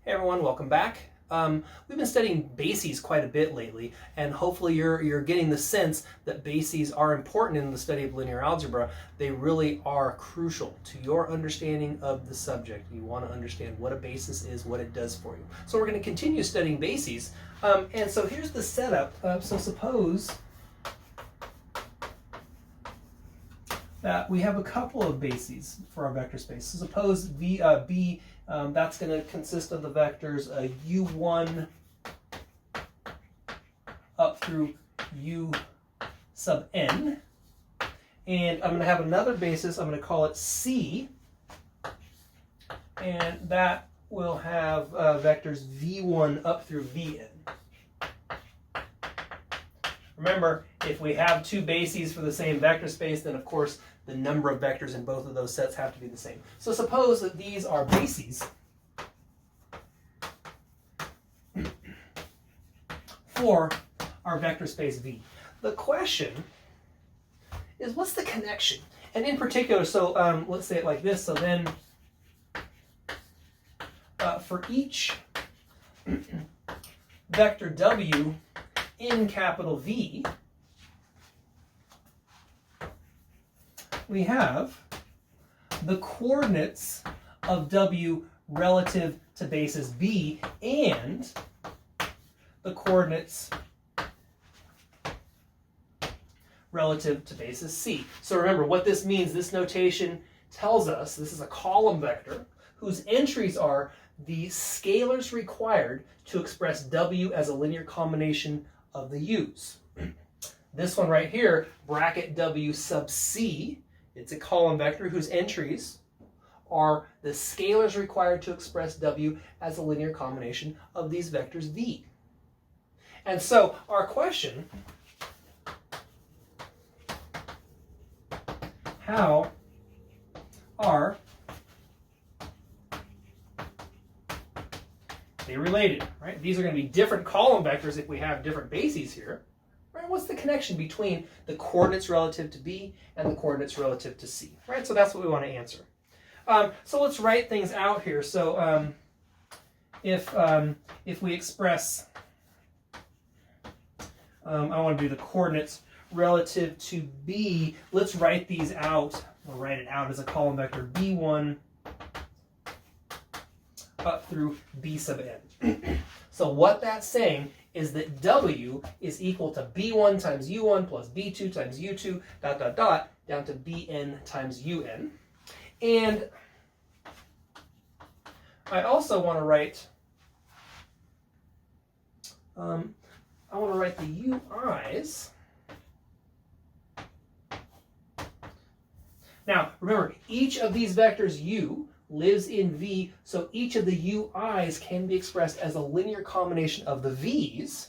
Hey everyone, welcome back. We've been studying bases quite a bit lately, and hopefully you're getting the sense that bases are important in the study of linear algebra. They really are crucial to your understanding of the subject. You want to understand what a basis is, what it does for you. So we're going to continue studying bases. And so here's the setup. So suppose that we have a couple of bases for our vector space. So suppose B, that's going to consist of the vectors u1 up through u sub n. And I'm going to have another basis, I'm going to call it C. And that will have vectors v1 up through vn. Remember, if we have two bases for the same vector space, then of course the number of vectors in both of those sets have to be the same. So suppose that these are bases for our vector space V. The question is, what's the connection? And in particular, so let's say it like this. So then for each vector W in capital V, we have the coordinates of W relative to basis B and the coordinates relative to basis C. So remember what this means, this notation tells us this is a column vector whose entries are the scalars required to express W as a linear combination of the U's. This one right here, bracket W sub C, it's a column vector whose entries are the scalars required to express W as a linear combination of these vectors V. And so our question, how are they related, right? These are going to be different column vectors if we have different bases here. Right? What's the connection between the coordinates relative to B and the coordinates relative to C? Right? So that's what we want to answer. So let's write things out here. So if we express, I want to do the coordinates relative to B. Let's write these out. We'll write it out as a column vector B1 up through B sub n. So what that's saying is that W is equal to B1 times U1 plus B2 times U2 dot dot dot down to Bn times Un. And I also want to write the UIs. Now remember, each of these vectors U lives in V, so each of the UIs can be expressed as a linear combination of the V's.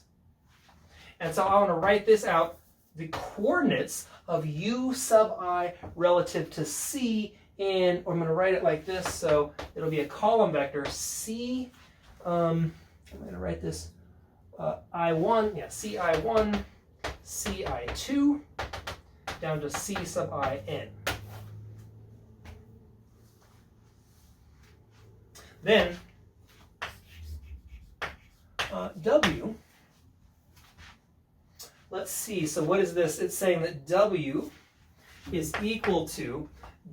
And so I want to write this out, the coordinates of U sub I relative to C, and I'm going to write it like this, so it'll be a column vector C, I'm going to write this I1, yeah, CI1, CI2, down to C sub IN. Then W, let's see, so what is this? It's saying that W is equal to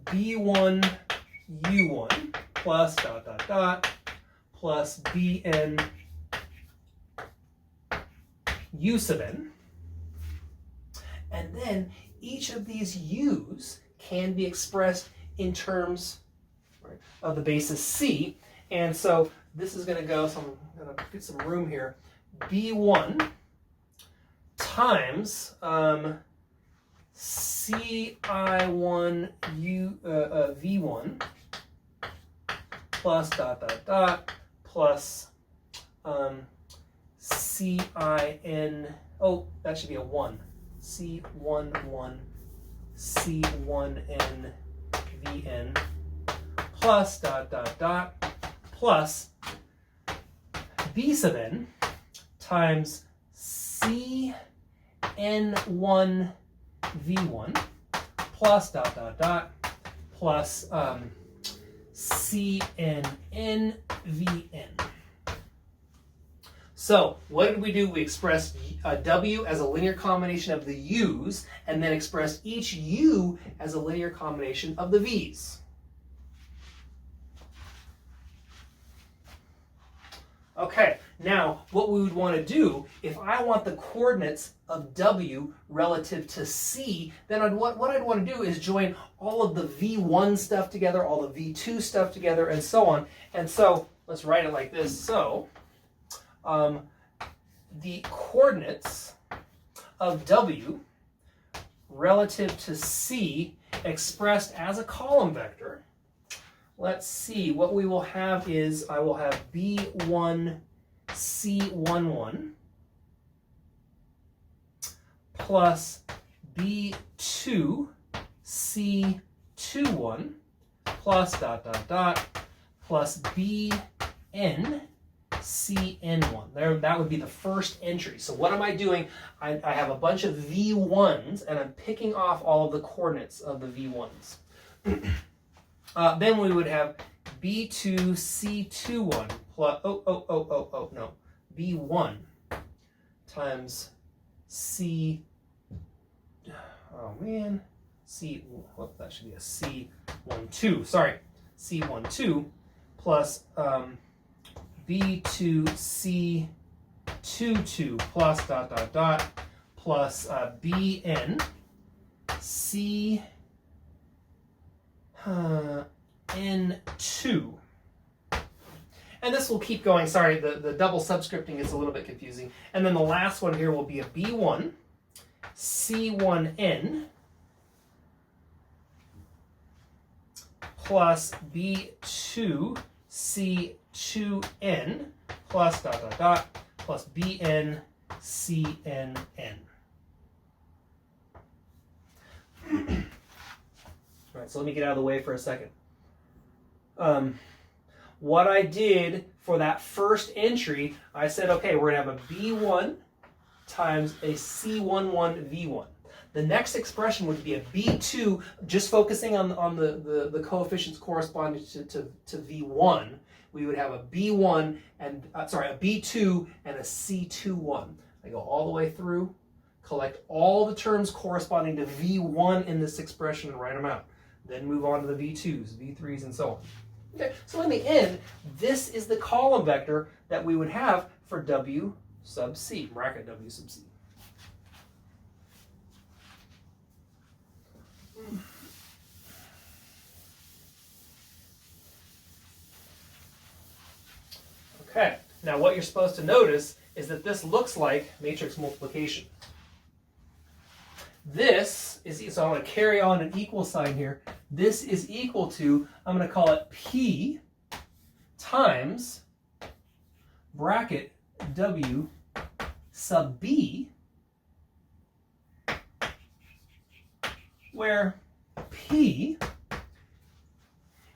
B1 U1 plus dot dot dot plus Bn U sub n. And then each of these U's can be expressed in terms of the basis C. And so this is going to go, so I'm going to get some room here. B1 times CI1 V1 plus dot dot dot plus CIN, oh, that should be a 1. C11 C1N Vn plus dot dot dot plus B sub n times CN1 V1 plus dot dot dot plus CNN Vn. So what did we do? We expressed W as a linear combination of the U's, and then expressed each U as a linear combination of the V's. Okay, now what we would want to do, if I want the coordinates of W relative to C, then what I'd want to do is join all of the V1 stuff together, all the V2 stuff together, and so on. And so let's write it like this. So the coordinates of W relative to C expressed as a column vector. Let's see, what we will have is, I will have B1, C11 plus B2, C21 plus plus BN, CN1. There, that would be the first entry. So what am I doing? I have a bunch of V1s, and I'm picking off all of the coordinates of the V1s. Then we would have B2, C21 plus, B1 times C, that should be a C12, sorry, C12 plus B2, C22 plus plus BN, C N2. And this will keep going. Sorry, the double subscripting is a little bit confusing. And then the last one here will be a B1, C1N plus B2, C2N plus plus BN, CNN. All right, so let me get out of the way for a second. What I did for that first entry, I said, okay, we're going to have a B1 times a C11 V1. The next expression would be a B2, just focusing on the coefficients corresponding to V1. We would have a B1 and, a B2 and a C21. I go all the way through, collect all the terms corresponding to V1 in this expression and write them out. Then move on to the V2s, V3s, and so on. Okay, so in the end, this is the column vector that we would have for W sub C, bracket W sub C. Okay, now what you're supposed to notice is that this looks like matrix multiplication. This is, so I'm going to carry on an equal sign here. This is equal to, I'm going to call it P times bracket W sub B, where P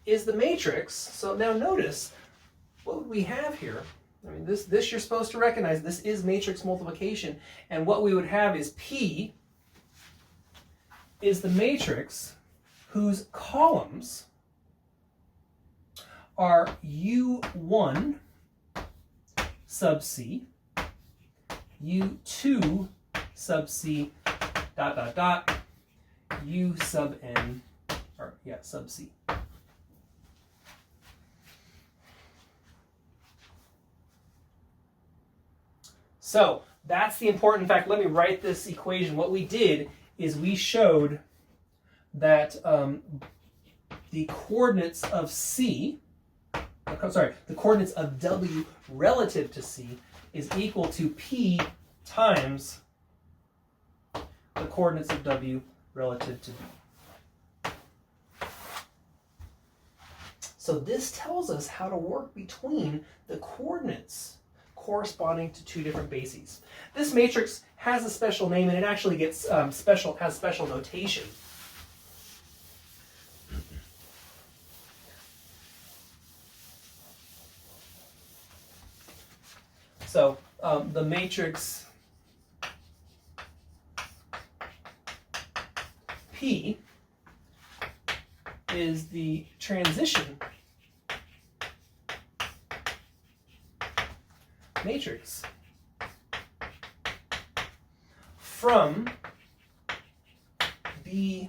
is the matrix. So now notice, what would we have here? I mean, this you're supposed to recognize, this is matrix multiplication. And what we would have is P is the matrix whose columns are U1 sub C, U2 sub C, U sub N, sub C. So that's the important fact. Let me write this equation. What we did is we showed that the coordinates of C, the coordinates of W relative to C is equal to P times the coordinates of W relative to B. So this tells us how to work between the coordinates corresponding to two different bases. This matrix has a special name, and it actually gets has special notation. So the matrix P is the transition matrix from B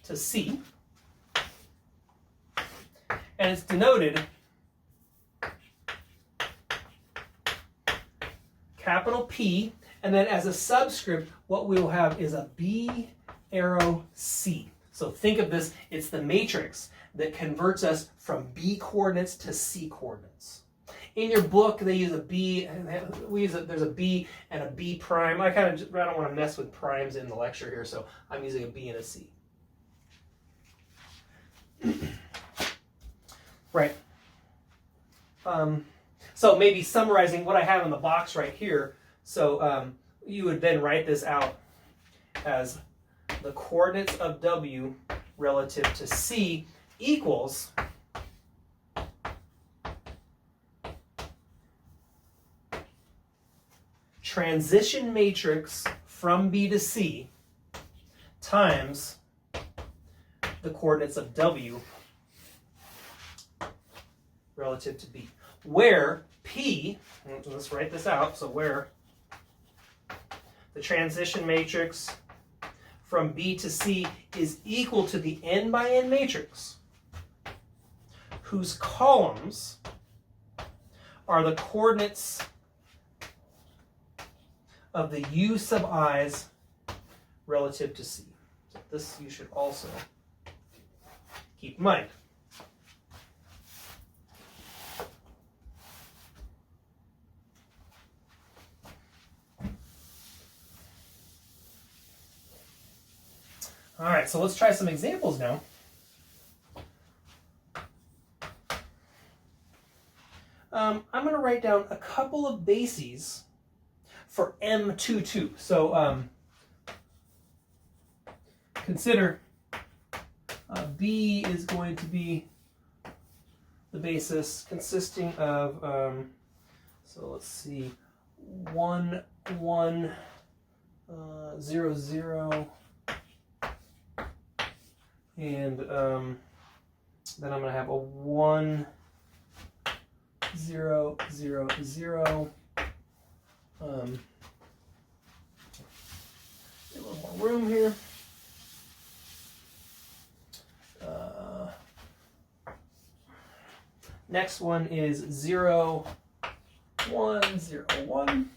to C, and it's denoted capital P, and then as a subscript, what we'll have is a B arrow C. So think of this, it's the matrix that converts us from B coordinates to C coordinates. In your book, they use a B, and there's a B and a B prime. I don't want to mess with primes in the lecture here, so I'm using a B and a C. Right. So maybe summarizing what I have in the box right here. So you would then write this out as the coordinates of W relative to C equals transition matrix from B to C times the coordinates of W relative to B, where P, let's write this out, so where the transition matrix from B to C is equal to the n by n matrix, whose columns are the coordinates of the U sub i's relative to C. So this you should also keep in mind. All right, so let's try some examples now. I'm going to write down a couple of bases for M22. So consider B is going to be the basis consisting of, so let's see, 1, 1, 0, 0, and then I'm going to have a 1, 0, 0, 0. A little more room here. Next one is 0, 1, 0, 1.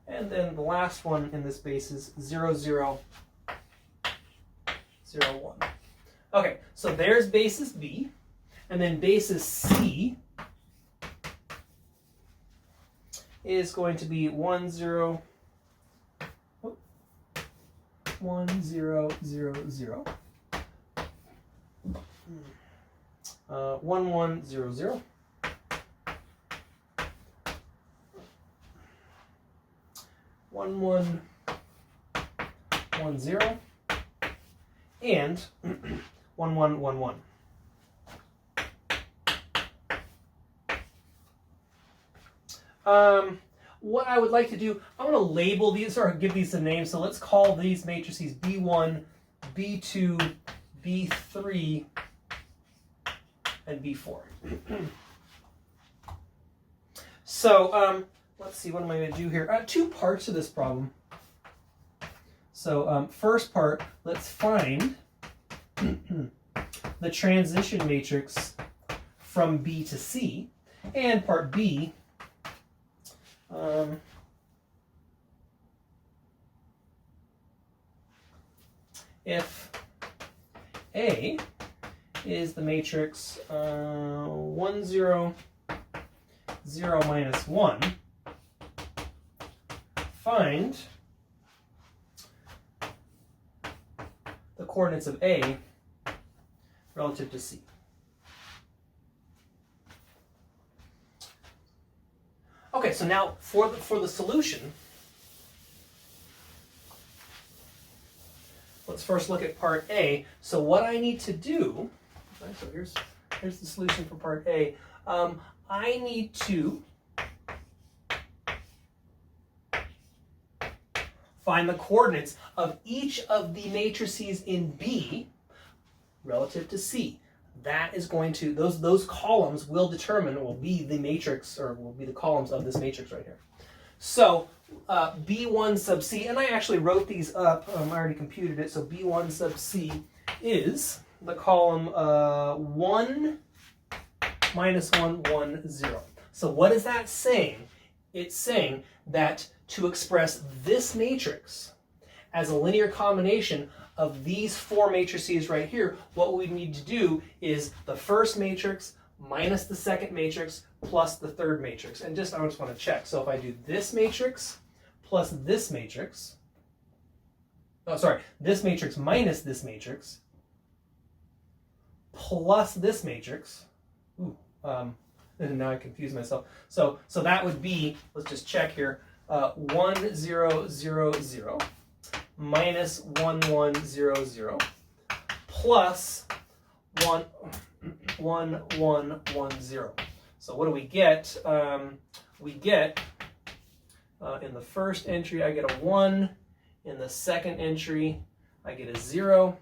And then the last one in this base is 0, 0, 0, 1. Okay, so there's basis B. And then basis C is going to be 1, 0, 1, 0, 0, 0. 1, 1, 0, 0. 1, 1, 1, 0. And 1, 1, 1, 1. What I would like to do, I'm going to label these or give these some names. So let's call these matrices B1, B2, B3, and B4. So let's see, what am I going to do here? Two parts of this problem. So first part, let's find the transition matrix from B to C. And part B, if A is the matrix 1, 0, 0, minus 1, find the coordinates of A relative to C. Okay, so now for the solution, let's first look at part A. So what I need to do, so here's the solution for part A. I need to find the coordinates of each of the matrices in B relative to C. That is going to, those columns will determine, will be the matrix, or will be the columns of this matrix right here. So B1 sub C, and I actually wrote these up. I already computed it. So B1 sub C is the column 1, minus 1, 1, 0. So what is that saying? It's saying that to express this matrix as a linear combination of these four matrices right here, what we need to do is the first matrix minus the second matrix plus the third matrix. And I just want to check. So if I do this matrix plus this matrix, this matrix minus this matrix plus this matrix, and now I confuse myself. So that would be, let's just check here, 1, 0, 0, 0 minus 1, 1, 0, 0 plus 1, 1, 1, 1, 0. So what do we get? We get, in the first entry, I get a 1. In the second entry, I get a 0.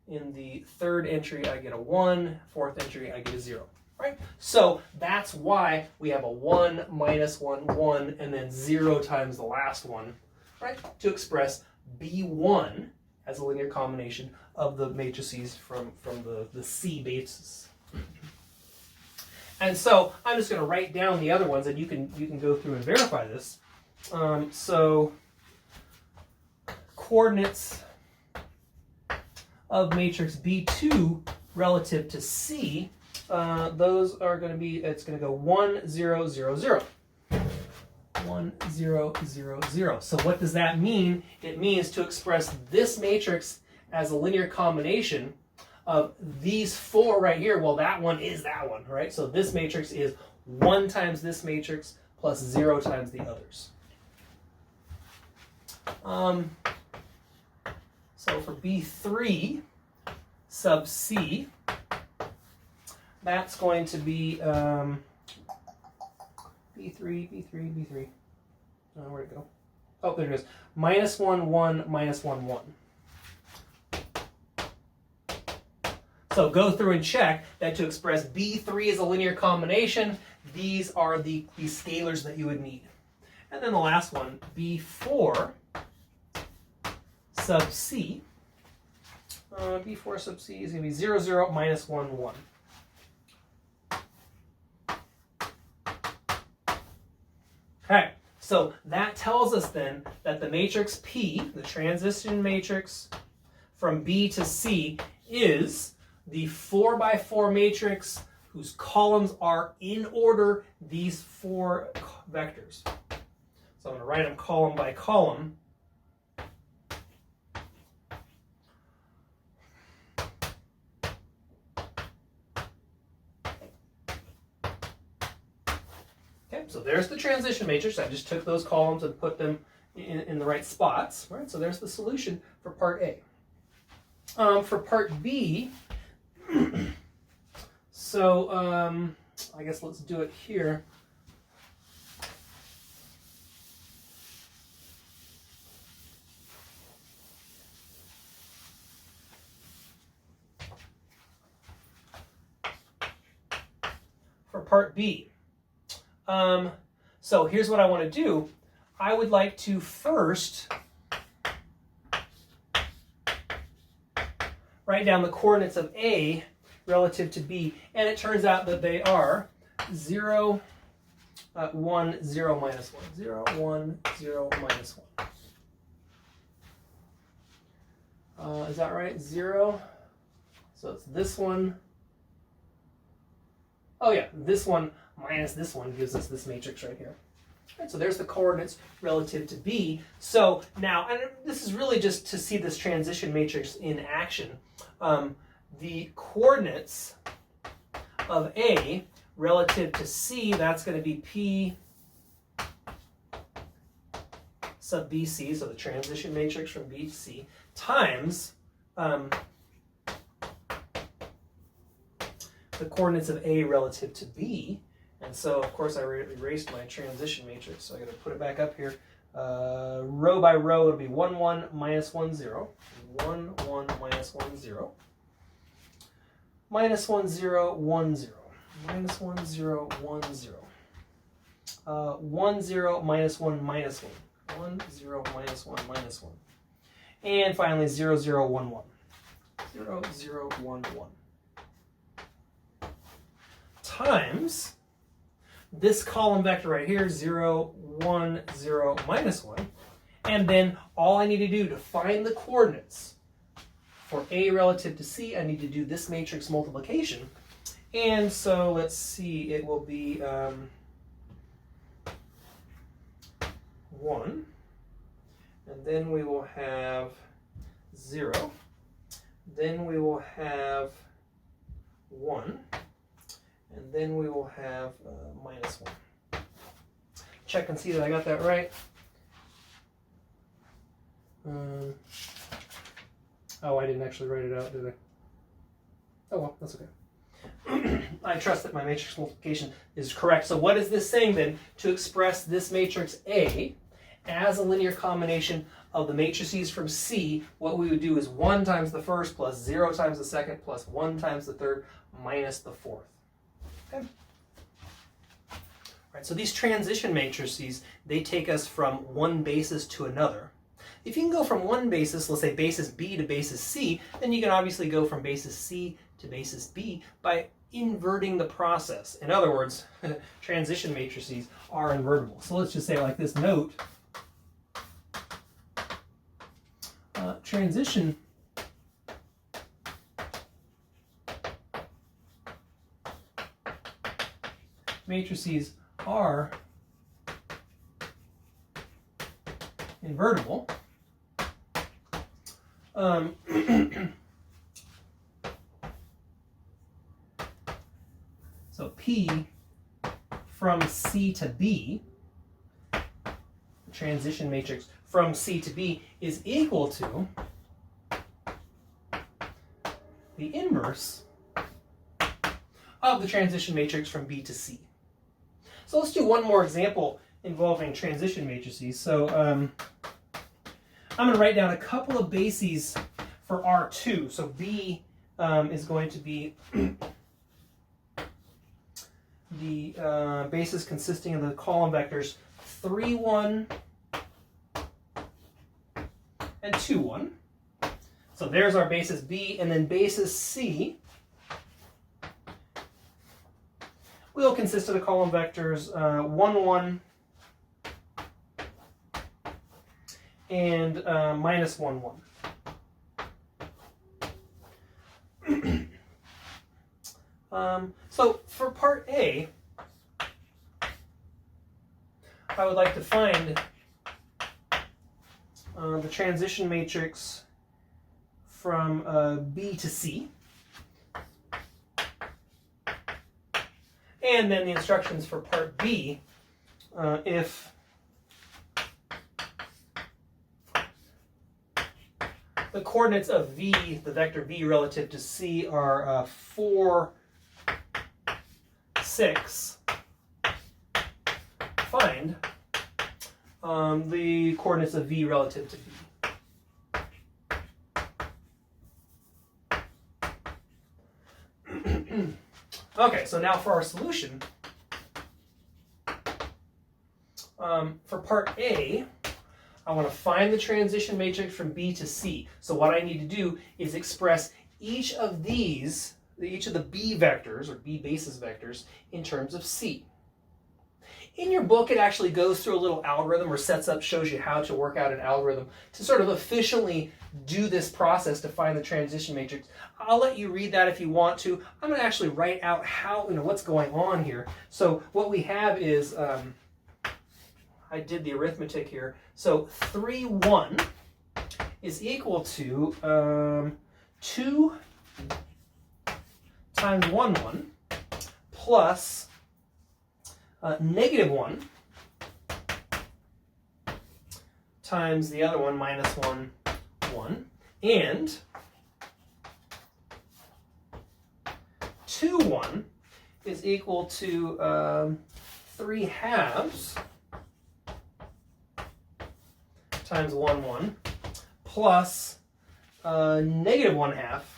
In the third entry, I get a 1. Fourth entry, I get a 0. Right? So that's why we have a 1, minus 1, 1, and then 0 times the last one, right? To express B1 as a linear combination of the matrices from the C basis. And so I'm just going to write down the other ones, and you can go through and verify this. So coordinates of matrix B2 relative to C, those are going to be, it's going to go 1, 0, 0, 0. 1, 0, 0, 0. So what does that mean? It means to express this matrix as a linear combination of these four right here. Well, that one is that one, right? So this matrix is 1 times this matrix plus 0 times the others. So for B3 sub C, that's going to be B3. Where'd it go? Oh, there it is. Minus 1, 1, minus 1, 1. So go through and check that to express B3 as a linear combination, these are the scalars that you would need. And then the last one, B4 sub C. B4 sub C is going to be 0, 0, minus 1, 1. Okay, so that tells us then that the matrix P, the transition matrix from B to C, is the 4 by 4 matrix whose columns are in order these 4 vectors. So I'm going to write them column by column. So there's the transition matrix. I just took those columns and put them in the right spots. Right? So there's the solution for part A. For part B, so I guess let's do it here. For part B. So here's what I want to do. I would like to first write down the coordinates of A relative to B, and it turns out that they are 0, 1, 0, minus 1. 0, 1, 0, minus 1. Is that right? 0. So it's this one. Oh yeah, this one minus this one gives us this matrix right here. Right, so there's the coordinates relative to B. So now, and this is really just to see this transition matrix in action. The coordinates of A relative to C, that's going to be P sub BC, so the transition matrix from B to C, times the coordinates of A relative to B. And so, of course, I erased my transition matrix, so I got to put it back up here. Row by row, it'll be 1, 1, minus 1, 0. 1, 1, minus 1, 0. Minus 1, 0, 1, 0. Minus 1, 0, 1, 0. 1, 0, minus 1, minus 1. 1, 0, minus 1, minus 1. And finally 0, 0, 1, 1. 0, 0, 1, 1. Times this column vector right here, 0, 1, 0, minus 1. And then all I need to do to find the coordinates for A relative to C, I need to do this matrix multiplication. And so let's see, it will be 1. And then we will have 0. Then we will have 1. And then we will have minus 1. Check and see that I got that right. Oh, I didn't actually write it out, did I? Oh well, that's okay. I trust that my matrix multiplication is correct. So what is this saying then? To express this matrix A as a linear combination of the matrices from C, what we would do is 1 times the first plus 0 times the second plus 1 times the third minus the fourth. Okay. All right, so these transition matrices, they take us from one basis to another. If you can go from one basis, let's say basis B to basis C, then you can obviously go from basis C to basis B by inverting the process. In other words, transition matrices are invertible. So let's just say like this, note, transition matrices are invertible. So P from C to B, the transition matrix from C to B, is equal to the inverse of the transition matrix from B to C. So let's do one more example involving transition matrices. So I'm going to write down a couple of bases for R2. So B is going to be the basis consisting of the column vectors 3, 1, and 2, 1. So there's our basis B, and then basis C will consist of the column vectors 1, 1, and minus 1, 1. So for part A, I would like to find the transition matrix from B to C. And then the instructions for part B, if the coordinates of V, the vector V relative to C, are 4, 6, find the coordinates of V relative to B. Okay, so now for our solution. For part A, I want to find the transition matrix from B to C. So what I need to do is express each of these, each of the B vectors, or B basis vectors, in terms of C. In your book, it actually goes through a little algorithm, or shows you how to work out an algorithm to sort of efficiently do this process to find the transition matrix. I'll let you read that if you want to. I'm going to actually write out how, what's going on here. So what we have is, I did the arithmetic here. So 3, 1 is equal to 2 times 1, 1 plus negative 1 times the other one, minus 1, 1, and 2, 1 is equal to 3 halves times 1, 1 plus negative 1 half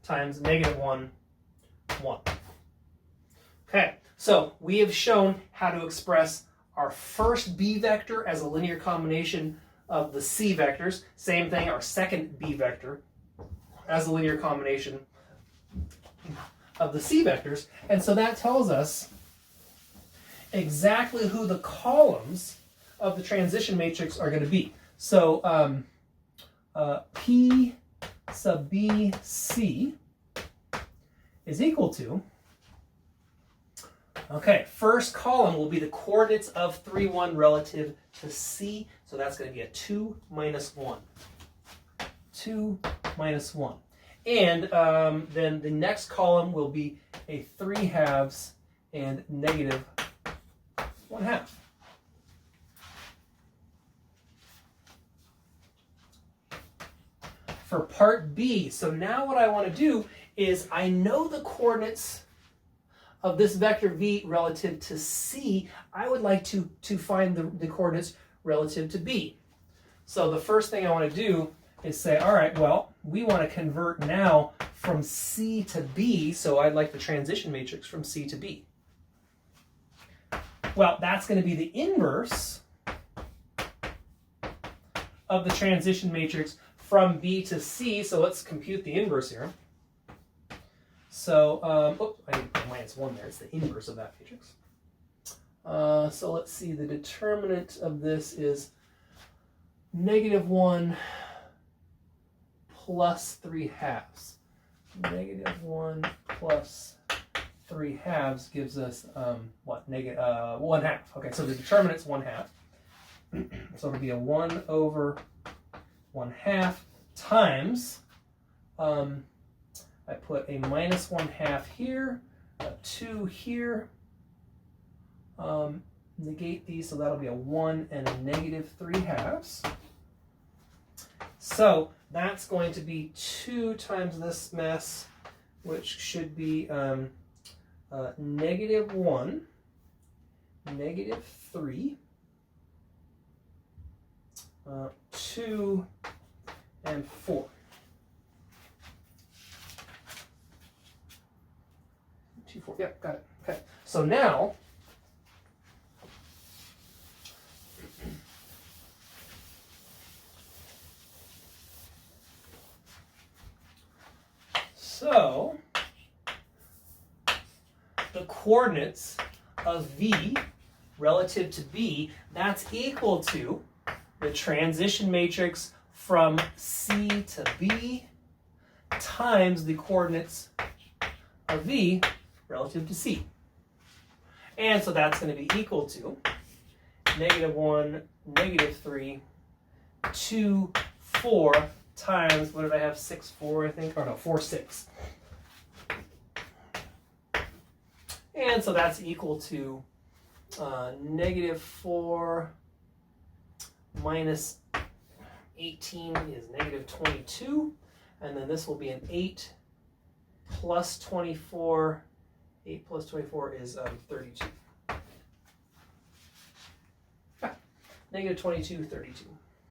times negative 1, 1. Okay, so we have shown how to express our first b vector as a linear combination of the c vectors. Same thing, our second b vector as a linear combination of the c vectors. And so that tells us exactly who the columns of the transition matrix are going to be. So P sub BC is equal to, okay, first column will be the coordinates of 3, 1 relative to C. So that's going to be a 2 minus 1. 2 minus 1. And then the next column will be a 3/2 and negative 1/2. For part B, so now what I want to do is I know the coordinates of this vector v relative to C. I would like to find the coordinates relative to B. So the first thing I want to do is say, all right, well, we want to convert now from C to B, so I'd like the transition matrix from C to B. Well, that's going to be the inverse of the transition matrix from B to C, so let's compute the inverse here. So, I need to put minus 1 there, it's the inverse of that matrix. So let's see, the determinant of this is negative 1 plus 3/2. Negative 1 plus 3/2 gives us, what, negative 1/2. Okay, so the determinant's 1/2. So it'll be a 1 over 1/2 times, I put a minus 1/2 here, a 2 here, negate these, so that'll be a 1 and a negative 3/2. So that's going to be 2 times this mess, which should be negative 1, negative 3, 2, and 4. 2, 4, yep, got it. Okay, so now the coordinates of V relative to B, that's equal to the transition matrix from C to B times the coordinates of V relative to C. And so that's going to be equal to negative 1, negative 3, 2, 4 times, what did I have, 6, 4, I think? Or no, 4, 6. And so that's equal to negative 4 minus 18 is negative 22. And then this will be an 8 plus 24. 8 plus 24 is 32. Negative 22, 32.